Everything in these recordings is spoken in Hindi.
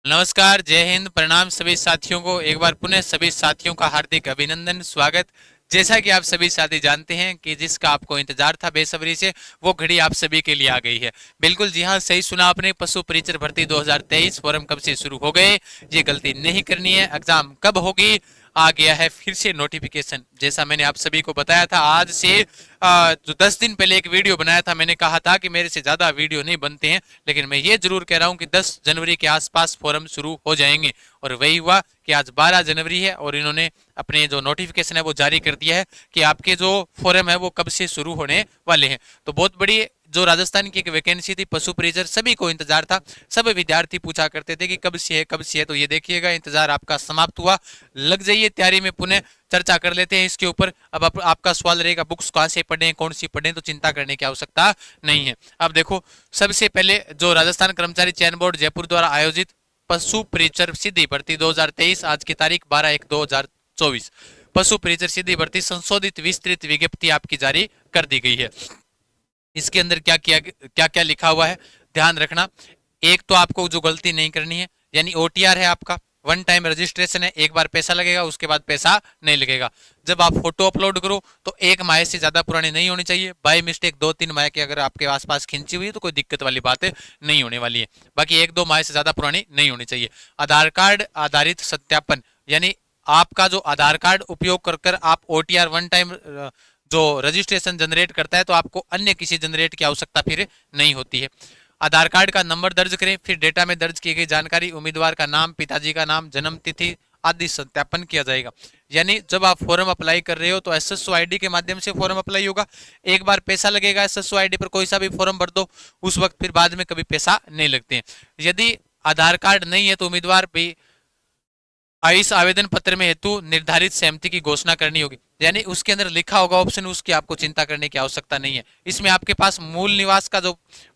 नमस्कार, जय हिंद, प्रणाम सभी साथियों को। एक बार पुनः सभी साथियों का हार्दिक अभिनंदन, स्वागत। जैसा कि आप सभी साथी जानते हैं कि जिसका आपको इंतजार था बेसब्री से, वो घड़ी आप सभी के लिए आ गई है। बिल्कुल जी हाँ, सही सुना आपने। पशु परिचर भर्ती 2023 फॉर्म कब से शुरू हो गए, ये गलती नहीं करनी है। एग्जाम कब होगी, आ गया है फिर से नोटिफिकेशन। जैसा मैंने आप सभी को बताया था, आज से जो 10 दिन पहले एक वीडियो बनाया था, मैंने कहा था कि मेरे से ज्यादा वीडियो नहीं बनते हैं, लेकिन मैं ये जरूर कह रहा हूँ कि 10 जनवरी के आसपास फॉर्म शुरू हो जाएंगे। और वही हुआ कि आज 12 जनवरी है और इन्होंने अपने जो नोटिफिकेशन है वो जारी कर दिया है कि आपके जो फॉर्म है वो कब से शुरू होने वाले हैं। तो बहुत बड़ी जो राजस्थान की एक वैकेंसी थी, पशु परिचर, सभी को इंतजार था। सब विद्यार्थी पूछा करते थे कि कब से है, कब से है। तो ये देखिएगा, इंतजार आपका समाप्त हुआ। लग जाइए तैयारी में। पुनः चर्चा कर लेते हैं इसके ऊपर। अब आपका सवाल रहेगा बुक्स कहाँ से पढ़ें, कौन सी पढ़ें, तो चिंता करने की आवश्यकता नहीं है। अब देखो, सबसे पहले जो राजस्थान कर्मचारी चयन बोर्ड जयपुर द्वारा आयोजित पशु परिचर सीधी भर्ती 2023, आज की तारीख 12/1/2024, पशु परिचर सीधी भर्ती संशोधित विस्तृत विज्ञप्ति आपकी जारी कर दी गई है। इसके अंदर क्या क्या लिखा हुआ है, ध्यान रखना। एक तो आपको जो गलती नहीं करनी है, यानी ओटीआर है आपका, वन टाइम रजिस्ट्रेशन है, एक बार पैसा लगेगा, उसके बाद पैसा नहीं लगेगा। जब आप फोटो अपलोड करो तो 1 माह से ज्यादा पुरानी नहीं होनी चाहिए। बाय मिस्टेक 2-3 माह की अगर आपके आसपास खिंची हुई है तो कोई दिक्कत वाली बात नहीं होने वाली है। बाकी 1-2 माह से ज्यादा पुरानी नहीं होनी चाहिए। आधार कार्ड आधारित सत्यापन, यानी आपका जो आधार कार्ड उपयोग कर कर आप ओटीआर वन टाइम जो रजिस्ट्रेशन जनरेट करता है, तो आपको अन्य किसी जनरेट की आवश्यकता फिर नहीं होती है। आधार कार्ड का नंबर दर्ज करें, फिर डेटा में दर्ज की गई जानकारी, उम्मीदवार का नाम, पिताजी का नाम, जन्म तिथि आदि सत्यापन किया जाएगा। यानी जब आप फॉर्म अप्लाई कर रहे हो तो एसएसओ आईडी के माध्यम से फॉर्म अप्लाई होगा। एक बार पैसा लगेगा एसएसओ आईडी पर, कोई सा भी फॉर्म भर दो उस वक्त, फिर बाद में कभी पैसा नहीं लगते हैं। यदि आधार कार्ड नहीं है तो उम्मीदवार भी इस आवेदन पत्र में हेतु निर्धारित सहमति की घोषणा करनी होगी। यानी उसके अंदर लिखा होगा ऑप्शन, उसकी आपको चिंता करने की आवश्यकता नहीं है। इसमें आपके पास मूल निवास का जो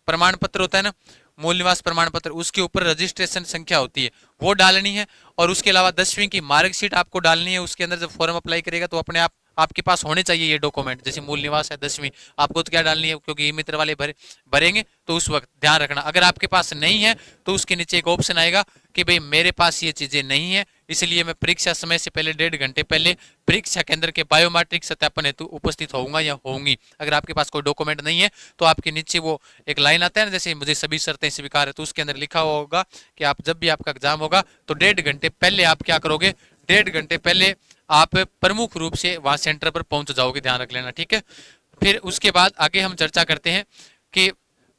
प्रमाण पत्र होता है ना, मूल निवास प्रमाण पत्र, उसके ऊपर रजिस्ट्रेशन संख्या होती है, वो डालनी है। और उसके अलावा 10वीं की मार्कशीट आपको डालनी है। उसके अंदर जब फॉर्म अप्लाई करेगा तो अपने आप आपके पास होने चाहिए ये डॉक्यूमेंट। जैसे मूल निवास है, 10वीं, आपको तो क्या डालनी है, क्योंकि ई मित्र वाले भरेंगे, तो उस वक्त ध्यान रखना। अगर आपके पास नहीं है तो उसके नीचे एक ऑप्शन आएगा कि भाई मेरे पास ये चीजें नहीं है, इसलिए मैं परीक्षा समय से पहले 1.5 घंटे पहले परीक्षा केंद्र के बायोमेट्रिक सत्यापन हेतु उपस्थित होऊंगा या होंगी। अगर आपके पास कोई डॉक्यूमेंट नहीं है तो आपके नीचे वो एक लाइन आता है ना, जैसे मुझे सभी शर्तें स्वीकार है, तो उसके अंदर लिखा हुआ होगा कि आप जब भी आपका एग्जाम होगा तो 1.5 घंटे पहले आप क्या करोगे, 1.5 घंटे पहले आप प्रमुख रूप से वहां सेंटर पर पहुंच जाओगे। ध्यान रख लेना, ठीक है। फिर उसके बाद आगे हम चर्चा करते हैं कि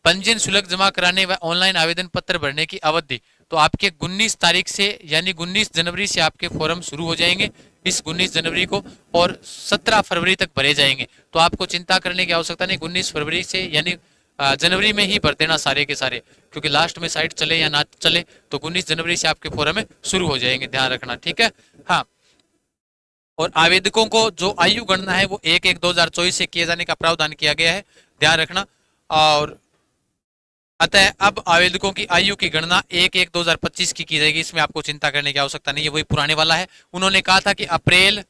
पंजीयन शुल्क जमा कराने व ऑनलाइन आवेदन पत्र भरने की अवधि। तो आपके 19 तारीख से, यानी 19 जनवरी से आपके फॉर्म शुरू हो जाएंगे, इस 19 जनवरी को, और 17 फरवरी तक भरे जाएंगे। तो आपको चिंता करने की आवश्यकता नहीं। 19 फरवरी से, यानी जनवरी में ही भर देना सारे के सारे, क्योंकि लास्ट में साइट चले या ना चले तो 19 जनवरी से आपके फॉर्म शुरू हो जाएंगे। ध्यान रखना, ठीक है। हाँ, और आवेदकों को जो आयु गणना है वो 1/1/2024 से किए जाने का प्रावधान किया गया है। ध्यान रखना। और अतः अब आवेदकों की आयु की गणना 1/1/2025 की जाएगी। इसमें आपको चिंता करने की आवश्यकता नहीं है, वही पुराने वाला है। उन्होंने कहा था कि अप्रैल,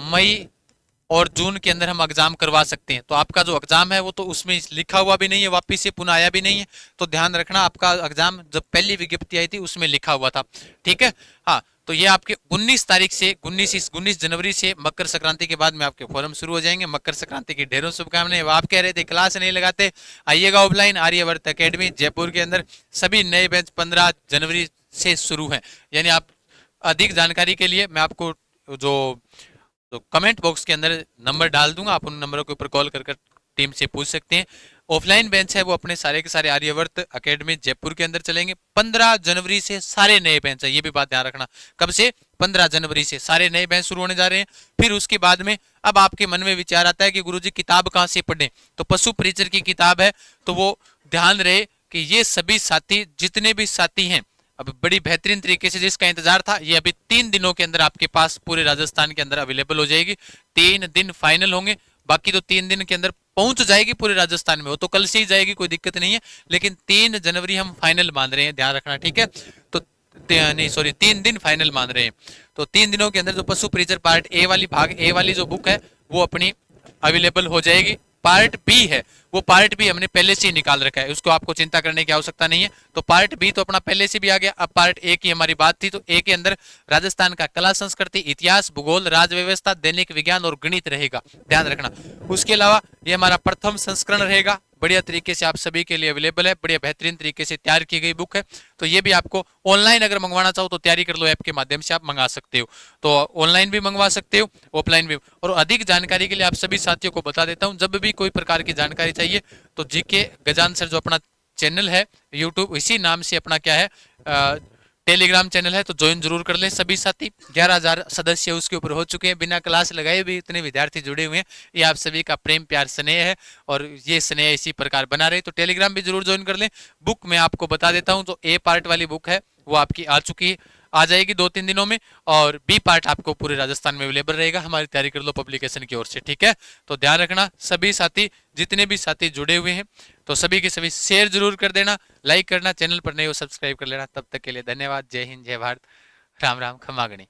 मई और जून के अंदर हम एग्जाम करवा सकते हैं। तो आपका जो एग्जाम है वो तो उसमें लिखा हुआ भी नहीं है, वापिस से पुनः आया भी नहीं है। तो ध्यान रखना, आपका एग्जाम जब पहली विज्ञप्ति आई थी उसमें लिखा हुआ था, ठीक है। हाँ, तो ये आपके 19 तारीख से 19 जनवरी से मकर संक्रांति के बाद में आपके फॉर्म शुरू हो जाएंगे। मकर संक्रांति की ढेरों शुभकामनाएं। आप कह रहे थे क्लास नहीं लगाते, आइएगा ऑफलाइन आर्यवर्त एकेडमी जयपुर के अंदर। सभी नए बैच 15 जनवरी से शुरू है। यानी आप अधिक जानकारी के लिए मैं आपको जो तो कमेंट बॉक्स के अंदर नंबर डाल दूंगा, आप उन नंबरों के ऊपर कॉल कर कर टीम से पूछ सकते हैं। ऑफलाइन बेंच है वो अपने सारे के सारे आर्यवर्त एकेडमी जयपुर के अंदर चलेंगे। 15 जनवरी से सारे नए बेंच है, ये भी बात ध्यान रखना। कब से? 15 जनवरी से सारे नए बेंच शुरू होने जा रहे हैं। फिर उसके बाद में अब आपके मन में विचार आता है कि गुरुजी किताब कहाँ से पढ़ें, तो पशु परिचर की किताब है। तो वो ध्यान रहे कि ये सभी साथी, जितने भी साथी हैं, अब बड़ी बेहतरीन तरीके से जिसका इंतजार था, ये अभी 3 दिनों के अंदर आपके पास पूरे राजस्थान के अंदर अवेलेबल हो जाएगी। 3 दिन फाइनल होंगे, बाकी तो 3 दिन के अंदर पहुंच जाएगी पूरे राजस्थान में। वो तो कल से ही जाएगी, कोई दिक्कत नहीं है, लेकिन 3 जनवरी हम फाइनल मान रहे हैं, ध्यान रखना, ठीक है। तो नहीं सॉरी, 3 दिन फाइनल मान रहे हैं। तो 3 दिनों के अंदर जो पशु परिचर पार्ट ए वाली, भाग ए वाली जो बुक है वो अपनी अवेलेबल हो जाएगी। पार्ट बी है वो पार्ट बी हमने पहले से ही निकाल रखा है, उसको आपको चिंता करने की आवश्यकता नहीं है। तो पार्ट बी तो अपना पहले से भी आ गया। अब पार्ट ए की हमारी बात थी, तो ए के अंदर राजस्थान का कला संस्कृति, इतिहास, भूगोल, राज व्यवस्था, दैनिक विज्ञान और गणित रहेगा, ध्यान रखना। उसके अलावा ये हमारा प्रथम संस्करण रहेगा, बढ़िया तरीके से आप सभी के लिए अवेलेबल है, बढ़िया बेहतरीन तरीके से तैयार की गई बुक है। तो ये भी आपको ऑनलाइन अगर मंगवाना चाहो तो तैयारी कर लो, ऐप के माध्यम से आप मंगा सकते हो। तो ऑनलाइन भी मंगवा सकते हो, ऑफलाइन भी। और अधिक जानकारी के लिए आप सभी साथियों को बता देता हूं, जब भी कोई प्रकार की जानकारी चाहिए तो जीके गजान सर जो अपना चैनल है यूट्यूब, इसी नाम से अपना क्या है टेलीग्राम चैनल है, तो ज्वाइन जरूर कर लें सभी साथी। 11,000 सदस्य उसके ऊपर हो चुके हैं, बिना क्लास लगाए भी इतने विद्यार्थी जुड़े हुए हैं। ये आप सभी का प्रेम प्यार स्नेह है और ये स्नेह इसी प्रकार बना रहे, तो टेलीग्राम भी जरूर ज्वाइन कर लें। बुक मैं आपको बता देता हूं, जो ए पार्ट वाली बुक है वो आपकी आ चुकी है, आ जाएगी 2-3 दिनों में, और बी पार्ट आपको पूरे राजस्थान में अवेलेबल रहेगा हमारी तैयारी कर लो पब्लिकेशन की ओर से, ठीक है। तो ध्यान रखना सभी साथी, जितने भी साथी जुड़े हुए हैं तो सभी के सभी शेयर जरूर कर देना, लाइक करना, चैनल पर नए हो सब्सक्राइब कर लेना। तब तक के लिए धन्यवाद, जय हिंद, जय भारत, राम राम, खमा गणी।